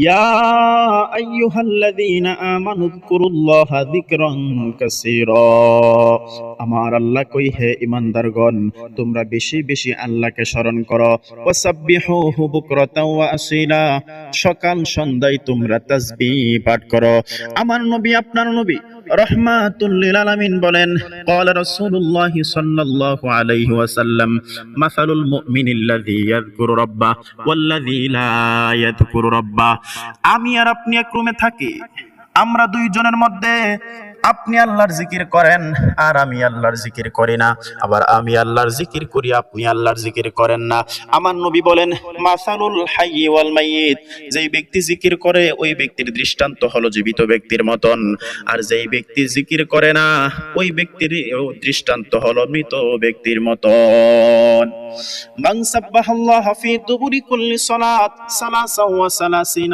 ইয়া আইয়ুহাল্লাযীনা আমানু যকুরুল্লাহা যিকরান কাসীরা। আমার আল্লাহ কই, হে ঈমানদারগণ, তোমরা বেশি বেশি আল্লাহকে স্মরণ করো। ওয়াসাব্বিহুহু বুকরাতাও ওয়া আসীলা, সকাল সন্ধ্যায় তোমরা তাসবিহ পাঠ করো। আমার নবী, আপনার নবী রাহমাতুল লিল আলামিন বলেন, ক্বালা রাসূলুল্লাহ সাল্লাল্লাহু আলাইহি ওয়াসাল্লাম, মাসালুল মুমিনিল্লাযী ইয়াযকুরু রাব্বাহু ওয়াল্লাযী লা ইয়াযকুরু রাব্বাহু। আমি আর আপনি এক রুমে থাকি, আমরা দুইজনের মধ্যে আপনি আল্লাহর জিকির করেন আর আমি আল্লাহর জিকির করি না, আবার আমি আল্লাহর জিকির করি, আপনি আল্লাহর জিকির করেন না। আমার নবী বলেন, মাসালুল হাইয়্যি ওয়াল মাইয়িত, যেই ব্যক্তি জিকির করে ওই ব্যক্তির দৃষ্টান্ত হলো জীবিত ব্যক্তির মতন, আর যেই ব্যক্তি জিকির করে না ওই ব্যক্তির দৃষ্টান্ত হলো মৃত ব্যক্তির মতন। মান সাব্বাহাল্লাহ ফি দুবুরি কুল্লি সালাত সালাসা ওয়া সালাসিনা